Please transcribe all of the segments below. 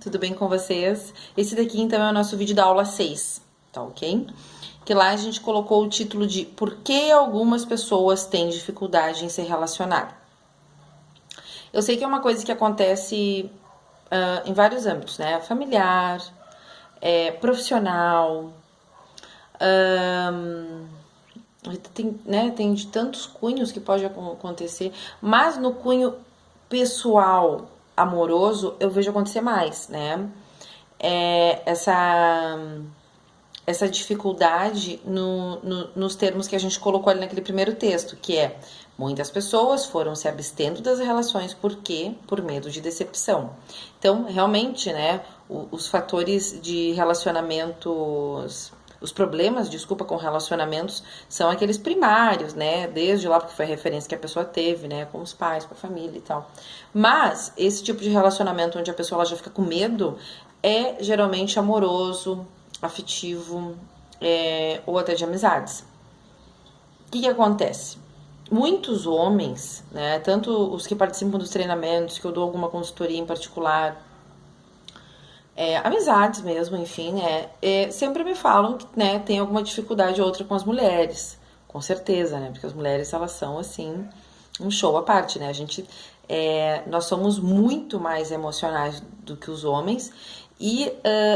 Tudo bem com vocês? Esse daqui então é o nosso vídeo da aula 6, tá ok? Que lá a gente colocou o título de Por que algumas pessoas têm dificuldade em se relacionar. Eu sei que é uma coisa que acontece em vários âmbitos, né? Familiar, profissional, tem de tantos cunhos que pode acontecer, mas no cunho pessoal, amoroso, eu vejo acontecer mais, né? Essa dificuldade nos termos que a gente colocou ali naquele primeiro texto, que é muitas pessoas foram se abstendo das relações porque por medo de decepção. Então, realmente, né, os fatores de relacionamentos, os problemas, desculpa, com relacionamentos são aqueles primários, né, desde lá porque foi a referência que a pessoa teve, né, com os pais, com a família e tal. Mas esse tipo de relacionamento onde a pessoa ela já fica com medo é geralmente amoroso, afetivo, ou até de amizades. O que acontece? Muitos homens, né, tanto os que participam dos treinamentos, que eu dou alguma consultoria em particular, amizades mesmo, enfim, sempre me falam que, né, tem alguma dificuldade ou outra com as mulheres, com certeza, né, porque as mulheres, elas são, assim, um show à parte, né, nós somos muito mais emocionais do que os homens e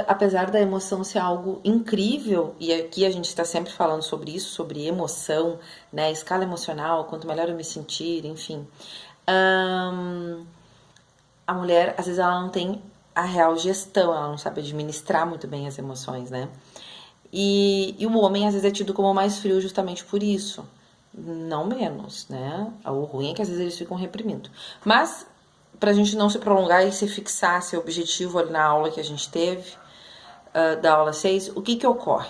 apesar da emoção ser algo incrível, e aqui a gente está sempre falando sobre isso, sobre emoção, né, escala emocional, quanto melhor eu me sentir, enfim, a mulher, às vezes, ela não tem a real gestão, ela não sabe administrar muito bem as emoções, né? E o homem, às vezes, é tido como mais frio justamente por isso. Não menos, né? O ruim é que, às vezes, eles ficam reprimindo. Mas, pra gente não se prolongar e se fixar seu objetivo ali na aula que a gente teve, da aula 6, o que ocorre?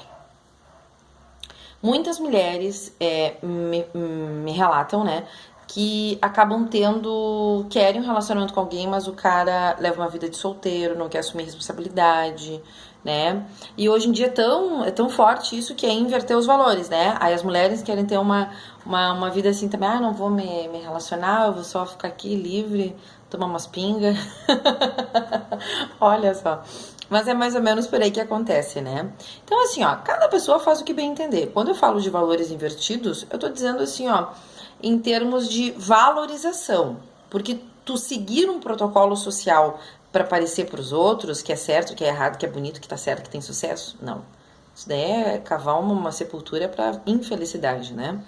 Muitas mulheres me relatam, né, que acabam querem um relacionamento com alguém, mas o cara leva uma vida de solteiro, não quer assumir responsabilidade, né? E hoje em dia é tão forte isso que é inverter os valores, né? Aí as mulheres querem ter uma vida assim também, não vou me relacionar, eu vou só ficar aqui livre, tomar umas pingas. Olha só. Mas é mais ou menos por aí que acontece, né? Então, assim, ó, cada pessoa faz o que bem entender. Quando eu falo de valores invertidos, eu tô dizendo assim, ó, em termos de valorização. Porque tu seguir um protocolo social para parecer pros outros que é certo, que é errado, que é bonito, que tá certo, que tem sucesso, não. Isso daí é cavar uma sepultura pra infelicidade, né?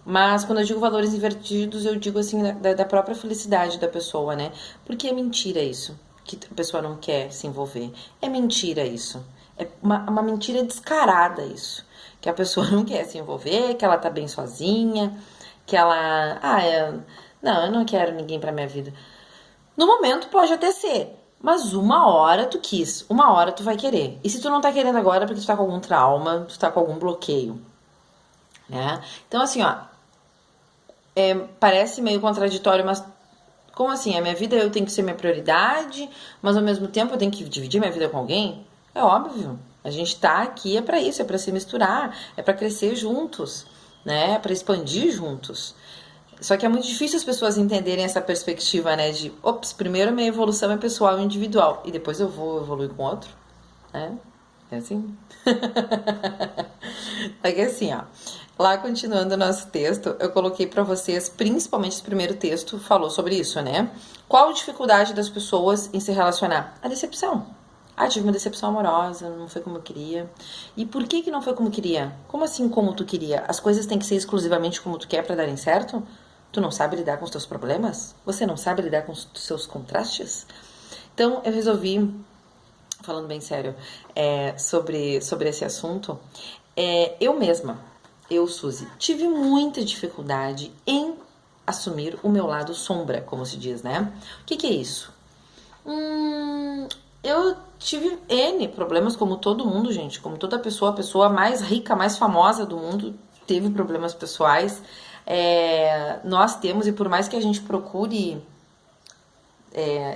Mas quando eu digo valores invertidos, eu digo assim, da própria felicidade da pessoa, né? Porque é mentira isso, que a pessoa não quer se envolver. É mentira isso. É uma mentira descarada isso. Que a pessoa não quer se envolver, que ela tá bem sozinha, que ela. Não, eu não quero ninguém pra minha vida. No momento pode até ser, mas uma hora tu quis, uma hora tu vai querer. E se tu não tá querendo agora é porque tu tá com algum trauma, tu tá com algum bloqueio, né? Então assim, ó, parece meio contraditório, mas como assim? A minha vida eu tenho que ser minha prioridade, mas ao mesmo tempo eu tenho que dividir minha vida com alguém? É óbvio. A gente tá aqui é pra isso, é pra se misturar, é pra crescer juntos, né? É pra expandir juntos. Só que é muito difícil as pessoas entenderem essa perspectiva, né? De, ops, primeiro minha evolução é pessoal e individual, e depois eu vou evoluir com outro, né? É assim. É que assim, ó. Lá continuando o nosso texto, eu coloquei pra vocês, principalmente esse primeiro texto, falou sobre isso, né? Qual a dificuldade das pessoas em se relacionar? A decepção. Tive uma decepção amorosa, não foi como eu queria. E por que não foi como eu queria? Como assim como tu queria? As coisas têm que ser exclusivamente como tu quer pra darem certo? Tu não sabe lidar com os teus problemas? Você não sabe lidar com os seus contrastes? Então, eu resolvi, falando bem sério, sobre esse assunto, eu mesma, Suzy, tive muita dificuldade em assumir o meu lado sombra, como se diz, né? O que é isso? Eu tive N problemas, como todo mundo, gente, como toda pessoa, a pessoa mais rica, mais famosa do mundo teve problemas pessoais. Nós temos, e por mais que a gente procure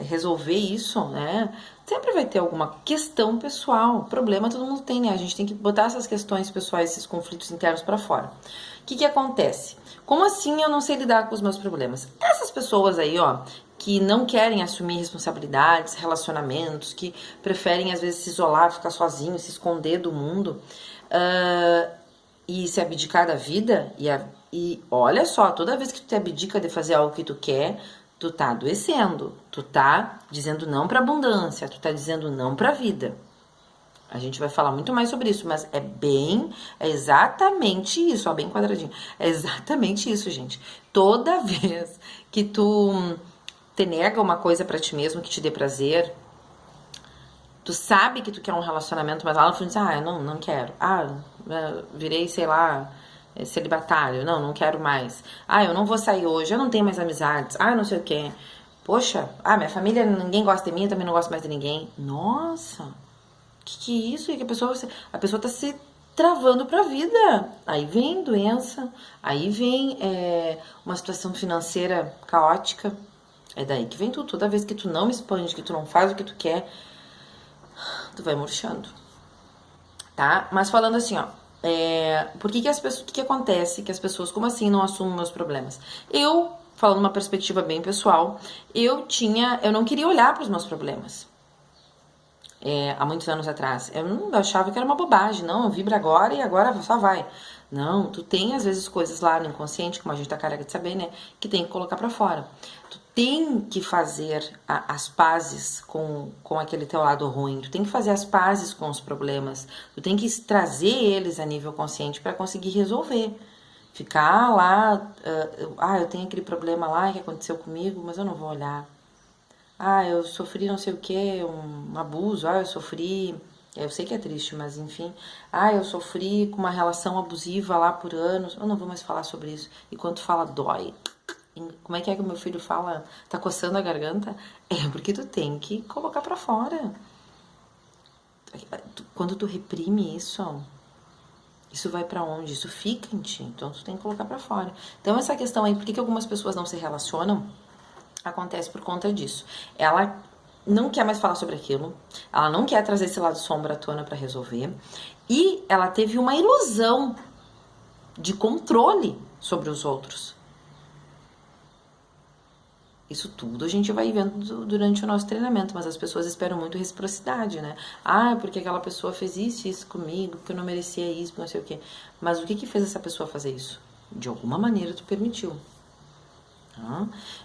resolver isso, né? Sempre vai ter alguma questão pessoal. Problema todo mundo tem, né? A gente tem que botar essas questões pessoais, esses conflitos internos pra fora. O que acontece? Como assim eu não sei lidar com os meus problemas? Essas pessoas aí, ó, que não querem assumir responsabilidades, relacionamentos, que preferem às vezes se isolar, ficar sozinho, se esconder do mundo e se abdicar da vida. E olha só, toda vez que tu te abdica de fazer algo que tu quer, tu tá adoecendo, tu tá dizendo não pra abundância, tu tá dizendo não pra vida. A gente vai falar muito mais sobre isso, mas é exatamente isso, ó, bem quadradinho. É exatamente isso, gente. Toda vez que tu te nega uma coisa pra ti mesmo que te dê prazer, tu sabe que tu quer um relacionamento, mas lá no fundo diz, eu não quero. Virei, sei lá, celibatário. Não quero mais. Eu não vou sair hoje, eu não tenho mais amizades. Não sei o quê. Poxa, minha família, ninguém gosta de mim, eu também não gosto mais de ninguém. Nossa, que é isso? Que a pessoa tá se travando pra vida. Aí vem doença, aí vem uma situação financeira caótica. É daí que vem tudo. Toda vez que tu não expande, que tu não faz o que tu quer, tu vai murchando, tá? Mas falando assim, ó, por que as pessoas, o que acontece que as pessoas, como assim, não assumem meus problemas? Eu, falando uma perspectiva bem pessoal, eu não queria olhar para os meus problemas. Há muitos anos atrás, eu achava que era uma bobagem, não, vibra agora e agora só vai. Não, tu tem às vezes coisas lá no inconsciente, como a gente tá careca de saber, né, que tem que colocar pra fora. Tu tem que fazer as pazes com aquele teu lado ruim, tu tem que fazer as pazes com os problemas, tu tem que trazer eles a nível consciente pra conseguir resolver. Ficar lá, eu tenho aquele problema lá que aconteceu comigo, mas eu não vou olhar. Eu sofri não sei o que, um abuso, eu sofri, eu sei que é triste, mas enfim, eu sofri com uma relação abusiva lá por anos, eu não vou mais falar sobre isso, e quando fala dói, como é que o meu filho fala, tá coçando a garganta? É porque tu tem que colocar pra fora. Quando tu reprime isso vai pra onde? Isso fica em ti, então tu tem que colocar pra fora. Então essa questão aí, por que algumas pessoas não se relacionam? Acontece por conta disso. Ela não quer mais falar sobre aquilo, ela não quer trazer esse lado sombra à tona para resolver, e ela teve uma ilusão de controle sobre os outros. Isso tudo a gente vai vendo durante o nosso treinamento, mas as pessoas esperam muito reciprocidade, né? Porque aquela pessoa fez isso comigo, porque eu não merecia isso, não sei o quê. Mas o que fez essa pessoa fazer isso? De alguma maneira tu permitiu.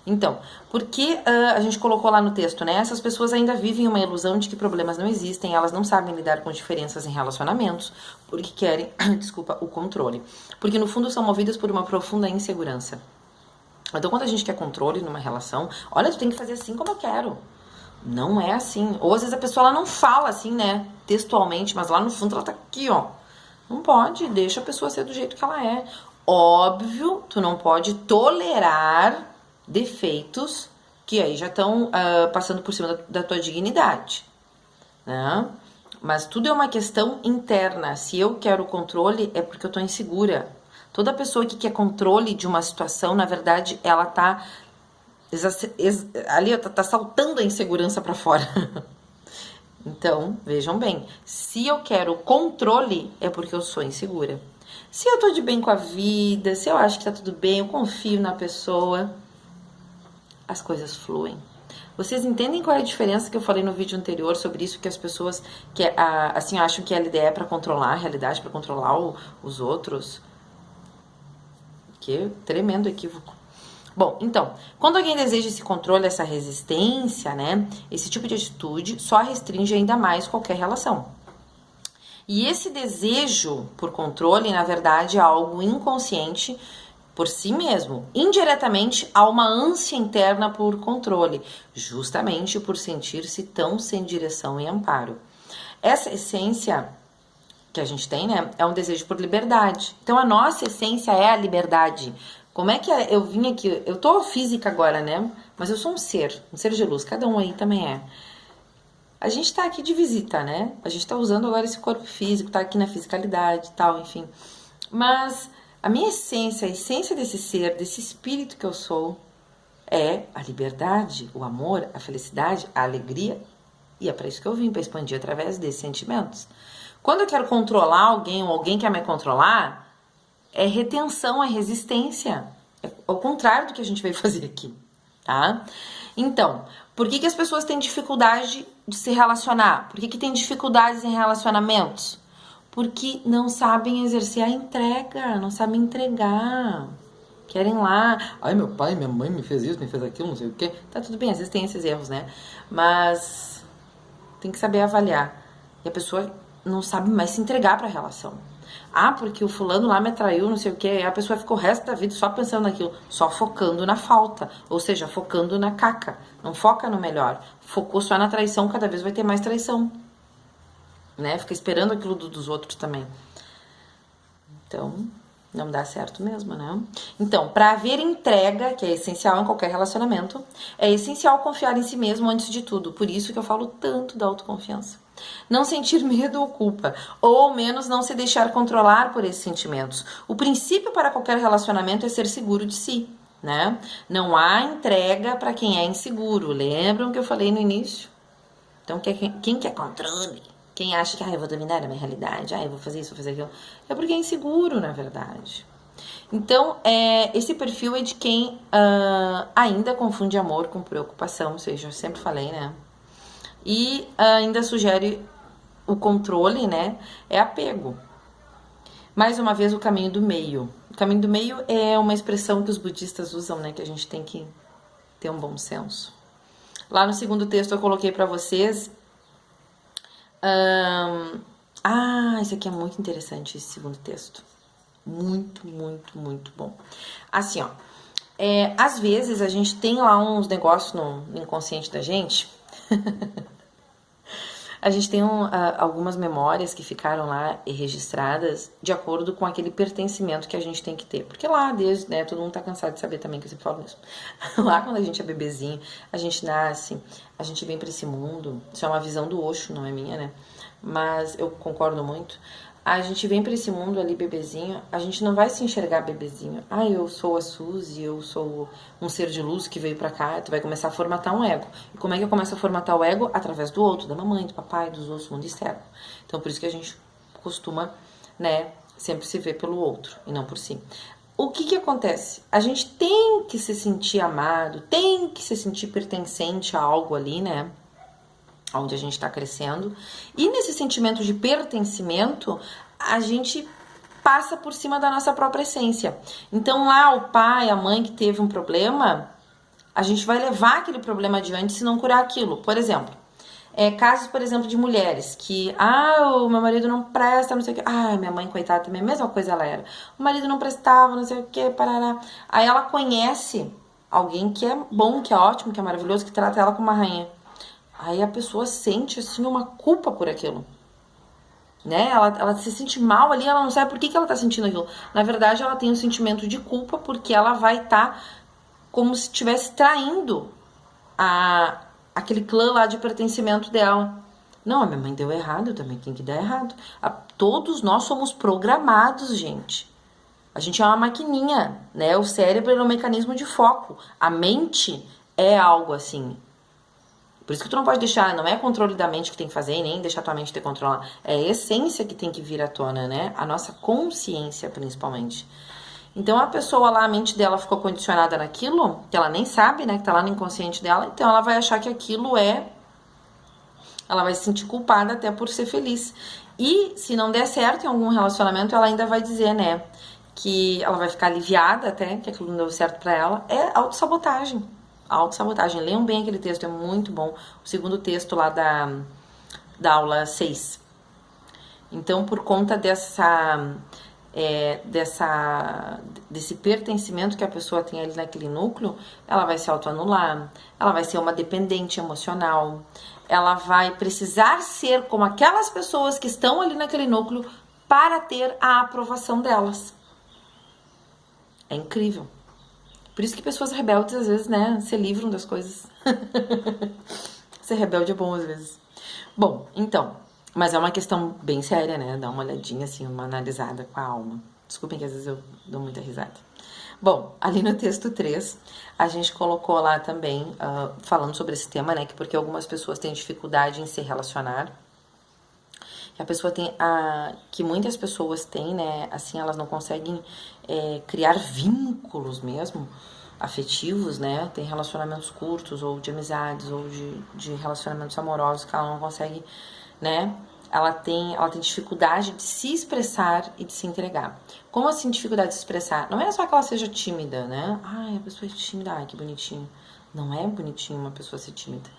Então, porque a gente colocou lá no texto, né? Essas pessoas ainda vivem uma ilusão de que problemas não existem, elas não sabem lidar com diferenças em relacionamentos, porque querem, o controle. Porque no fundo são movidas por uma profunda insegurança. Então, quando a gente quer controle numa relação, olha, tu tem que fazer assim como eu quero. Não é assim. Ou às vezes a pessoa ela não fala assim, né? Textualmente, mas lá no fundo ela tá aqui, ó. Não pode, deixa a pessoa ser do jeito que ela é. Óbvio, tu não pode tolerar defeitos que aí já estão passando por cima da tua dignidade, né? Mas tudo é uma questão interna. Se eu quero controle, é porque eu tô insegura. Toda pessoa que quer controle de uma situação, na verdade, ela tá ali tá saltando a insegurança para fora. Então, vejam bem, se eu quero controle, é porque eu sou insegura. Se eu tô de bem com a vida, se eu acho que tá tudo bem, eu confio na pessoa, as coisas fluem. Vocês entendem qual é a diferença que eu falei no vídeo anterior sobre isso, que as pessoas assim acham que a LDE é para controlar a realidade, para controlar os outros? Que tremendo equívoco. Bom, então, quando alguém deseja esse controle, essa resistência, né, esse tipo de atitude só restringe ainda mais qualquer relação. E esse desejo por controle, na verdade, é algo inconsciente por si mesmo. Indiretamente, há uma ânsia interna por controle, justamente por sentir-se tão sem direção e amparo. Essa essência que a gente tem, né, é um desejo por liberdade. Então, a nossa essência é a liberdade. Como é que eu vim aqui? Eu tô física agora, né? Mas eu sou um ser de luz. Cada um aí também é. A gente tá aqui de visita, né? A gente tá usando agora esse corpo físico, tá aqui na fisicalidade e tal, enfim. Mas a minha essência, a essência desse ser, desse espírito que eu sou, é a liberdade, o amor, a felicidade, a alegria. E é para isso que eu vim, para expandir através desses sentimentos. Quando eu quero controlar alguém ou alguém quer me controlar, é retenção, é resistência. É o contrário do que a gente veio fazer aqui. tá? Então, por que as pessoas têm dificuldade de se relacionar? Por que tem dificuldades em relacionamentos? Porque não sabem exercer a entrega, não sabem entregar. Querem lá, ai, meu pai, minha mãe me fez isso, me fez aquilo, não sei o quê. Tá tudo bem, às vezes tem esses erros, né? Mas tem que saber avaliar. E a pessoa não sabe mais se entregar pra relação. Ah, porque o fulano lá me traiu, não sei o quê. A pessoa ficou o resto da vida só pensando naquilo, só focando na falta. Ou seja, focando na caca. Não foca no melhor. Focou só na traição, cada vez vai ter mais traição. Né? Fica esperando aquilo dos outros também. Então, não dá certo mesmo, né? Então, para haver entrega, que é essencial em qualquer relacionamento, é essencial confiar em si mesmo antes de tudo. Por isso que eu falo tanto da autoconfiança. Não sentir medo ou culpa, ou ao menos não se deixar controlar por esses sentimentos. O princípio para qualquer relacionamento é ser seguro de si, né? Não há entrega para quem é inseguro. Lembram que eu falei no início? Então, quem quer controle? Quem acha que eu vou dominar a minha realidade, eu vou fazer isso, vou fazer aquilo, é porque é inseguro, na verdade. Então, esse perfil é de quem ainda confunde amor com preocupação, ou seja, eu sempre falei, né? E ainda sugere o controle, né? É apego. Mais uma vez, o caminho do meio. O caminho do meio é uma expressão que os budistas usam, né? Que a gente tem que ter um bom senso. Lá no segundo texto eu coloquei para vocês. Esse aqui é muito interessante, esse segundo texto. Muito, muito, muito bom. Assim, ó. Às vezes a gente tem lá uns negócios no inconsciente da gente. A gente tem algumas memórias que ficaram lá registradas de acordo com aquele pertencimento que a gente tem que ter. Porque lá, desde, né, todo mundo tá cansado de saber também que eu sempre falo isso. Lá, quando a gente é bebezinho, a gente nasce, a gente vem pra esse mundo. Isso é uma visão do Osho, não é minha, né? Mas eu concordo muito. A gente vem pra esse mundo ali, bebezinho, a gente não vai se enxergar bebezinho. Eu sou a Suzy, eu sou um ser de luz que veio pra cá. Tu vai começar a formatar um ego. E como é que eu começo a formatar o ego? Através do outro, da mamãe, do papai, dos outros, mundo externo. Então, por isso que a gente costuma, né, sempre se ver pelo outro e não por si. O que acontece? A gente tem que se sentir amado, tem que se sentir pertencente a algo ali, né? Onde a gente está crescendo. E nesse sentimento de pertencimento, a gente passa por cima da nossa própria essência. Então lá o pai, a mãe que teve um problema, a gente vai levar aquele problema adiante se não curar aquilo. Por exemplo, casos, por exemplo, de mulheres que, o meu marido não presta, não sei o que. Minha mãe, coitada, também a mesma coisa ela era. O marido não prestava, não sei o que, parará. Aí ela conhece alguém que é bom, que é ótimo, que é maravilhoso, que trata ela como uma rainha. Aí a pessoa sente, assim, uma culpa por aquilo, né? Ela se sente mal ali, ela não sabe por que ela tá sentindo aquilo. Na verdade, ela tem um sentimento de culpa porque ela vai estar como se estivesse traindo aquele clã lá de pertencimento dela. Não, a minha mãe deu errado, eu também tenho que dar errado. Todos nós somos programados, gente. A gente é uma maquininha, né? O cérebro é um mecanismo de foco. A mente é algo assim. Por isso que tu não pode deixar, não é controle da mente que tem que fazer, nem deixar tua mente ter controle. É a essência que tem que vir à tona, né? A nossa consciência, principalmente. Então, a pessoa lá, a mente dela ficou condicionada naquilo, que ela nem sabe, né? Que tá lá no inconsciente dela. Então, ela vai achar que aquilo ela vai se sentir culpada até por ser feliz. E, se não der certo em algum relacionamento, ela ainda vai dizer, né? Que ela vai ficar aliviada até, que aquilo não deu certo pra ela. É autossabotagem. Autossabotagem. Leiam bem aquele texto, é muito bom. O segundo texto lá da aula 6. Então, por conta desse pertencimento que a pessoa tem ali naquele núcleo, ela vai se autoanular, ela vai ser uma dependente emocional, ela vai precisar ser como aquelas pessoas que estão ali naquele núcleo para ter a aprovação delas. É incrível. Por isso que pessoas rebeldes, às vezes, né, se livram das coisas. Ser rebelde é bom, às vezes. Bom, então, mas é uma questão bem séria, né? Dá uma olhadinha, assim, uma analisada com a alma. Desculpem que às vezes eu dou muita risada. Bom, ali no texto 3, a gente colocou lá também, falando sobre esse tema, né? Porque algumas pessoas têm dificuldade em se relacionar. A pessoa tem que muitas pessoas têm, né? Assim, elas não conseguem criar vínculos mesmo. afetivos, né? Tem relacionamentos curtos, ou de amizades, ou de relacionamentos amorosos que ela não consegue, né? Ela tem dificuldade de se expressar e de se entregar. Como assim dificuldade de se expressar? Não é só que ela seja tímida, né? Ai, a pessoa é tímida, ai, que bonitinho. Não é bonitinho uma pessoa ser tímida.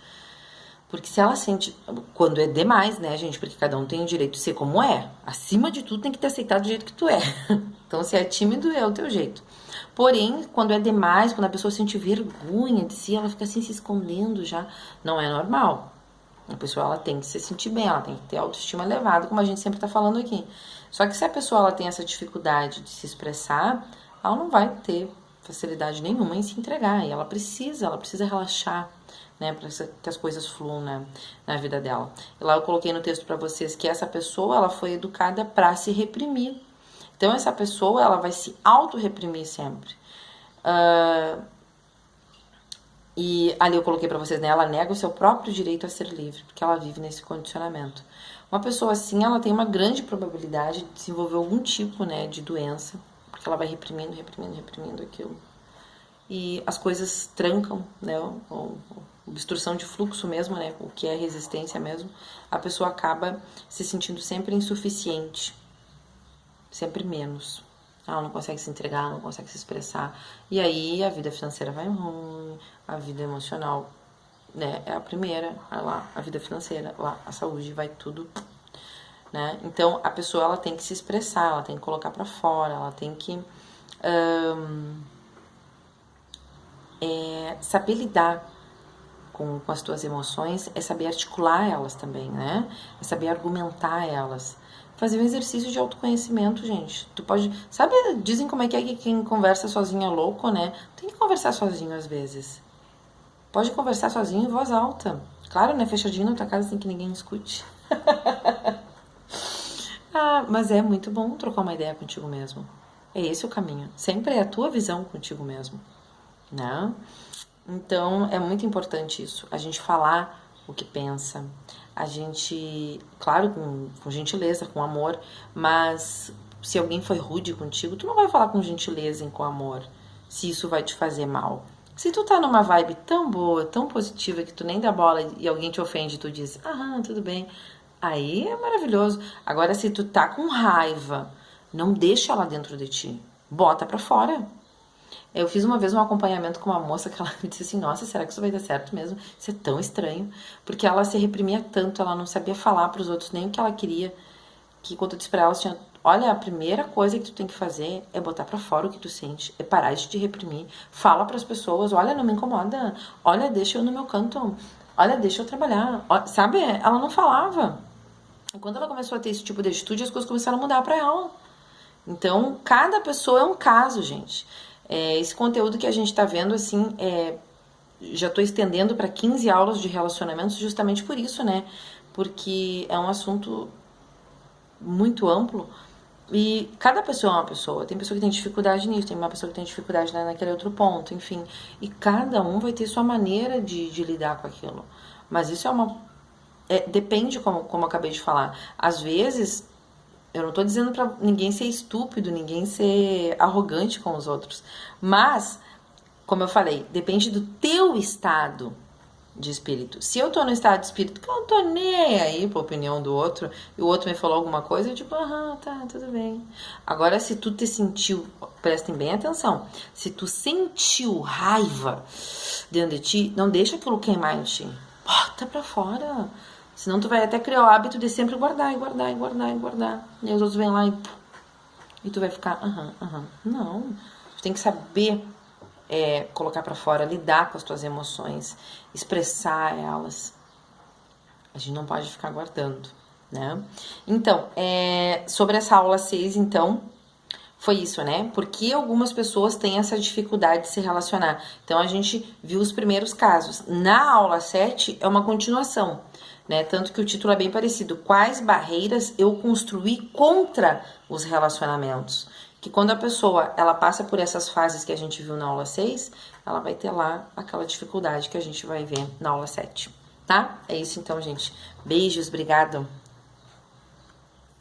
Porque se ela sente, quando é demais, né, gente? Porque cada um tem o direito de ser como é. Acima de tudo, tem que ter aceitado do jeito que tu é. Então, se é tímido, é o teu jeito. Porém, quando é demais, quando a pessoa sente vergonha de si, ela fica assim se escondendo já. Não é normal. A pessoa, ela tem que se sentir bem, ela tem que ter autoestima elevada, como a gente sempre tá falando aqui. Só que se a pessoa, ela tem essa dificuldade de se expressar, ela não vai ter facilidade nenhuma em se entregar. E ela precisa relaxar, né, para que as coisas fluam na vida dela. E lá eu coloquei no texto para vocês que essa pessoa, ela foi educada para se reprimir. Então, essa pessoa, ela vai se auto-reprimir sempre. E ali eu coloquei pra vocês, né? Ela nega o seu próprio direito a ser livre, porque ela vive nesse condicionamento. Uma pessoa assim, ela tem uma grande probabilidade de desenvolver algum tipo, né, de doença, porque ela vai reprimindo aquilo. E as coisas trancam, né? Ou obstrução de fluxo mesmo, né? O que é resistência mesmo. A pessoa acaba se sentindo sempre insuficiente, sempre menos. Ela não consegue se entregar, não consegue se expressar. E aí a vida financeira vai ruim, a vida emocional, né, é a primeira, lá, a vida financeira, lá, a saúde, vai tudo, né? Então a pessoa, ela tem que se expressar, ela tem que colocar pra fora, ela tem que saber lidar com as tuas emoções, é saber articular elas também, né? É saber argumentar elas. Fazer um exercício de autoconhecimento, gente. Tu pode... Sabe, dizem como é que quem conversa sozinho é louco, né? Tem que conversar sozinho às vezes. Pode conversar sozinho em voz alta. Claro, né? Fechadinho na tua casa, sem que ninguém escute. Mas é muito bom trocar uma ideia contigo mesmo. É esse o caminho. Sempre é a tua visão contigo mesmo, né? Então, é muito importante isso. A gente falar o que pensa. A gente, claro, com gentileza, com amor, mas se alguém foi rude contigo, tu não vai falar com gentileza e com amor, se isso vai te fazer mal. Se tu tá numa vibe tão boa, tão positiva, que tu nem dá bola e alguém te ofende, tu diz, tudo bem, aí é maravilhoso. Agora, se tu tá com raiva, não deixa ela dentro de ti, bota pra fora. Eu fiz uma vez um acompanhamento com uma moça que ela me disse assim, nossa, será que isso vai dar certo mesmo? Isso é tão estranho. Porque ela se reprimia tanto, ela não sabia falar pros outros nem o que ela queria, que quando eu disse pra ela, assim, olha, a primeira coisa que tu tem que fazer é botar pra fora o que tu sente, é parar de te reprimir. Fala pras pessoas, olha, não me incomoda, olha, deixa eu no meu canto, olha, deixa eu trabalhar. Sabe, ela não falava. E quando ela começou a ter esse tipo de atitude, as coisas começaram a mudar pra ela. Então, cada pessoa é um caso, gente. Esse conteúdo que a gente tá vendo, assim, já tô estendendo para 15 aulas de relacionamentos justamente por isso, né? Porque é um assunto muito amplo e cada pessoa é uma pessoa. Tem pessoa que tem dificuldade nisso, tem uma pessoa que tem dificuldade naquele outro ponto, enfim. E cada um vai ter sua maneira de lidar com aquilo. Mas isso depende, como eu acabei de falar. Às vezes... Eu não tô dizendo pra ninguém ser estúpido, ninguém ser arrogante com os outros. Mas, como eu falei, depende do teu estado de espírito. Se eu tô no estado de espírito que eu não tô nem aí pra opinião do outro, e o outro me falou alguma coisa, eu digo, tá, tudo bem. Agora, se tu te sentiu, prestem bem atenção, se tu sentiu raiva dentro de ti, não deixa aquilo queimar em ti. Bota pra fora. Senão tu vai até criar o hábito de sempre guardar. E os outros vêm lá e tu vai ficar, Não, tu tem que saber colocar pra fora, lidar com as tuas emoções, expressar elas. A gente não pode ficar guardando, né? Então, sobre essa aula 6, então, foi isso, né? Porque algumas pessoas têm essa dificuldade de se relacionar. Então, a gente viu os primeiros casos. Na aula 7, é uma continuação. Né? Tanto que o título é bem parecido. Quais barreiras eu construí contra os relacionamentos? Que quando a pessoa ela passa por essas fases que a gente viu na aula 6, ela vai ter lá aquela dificuldade que a gente vai ver na aula 7, tá? É isso então, gente. Beijos, obrigado.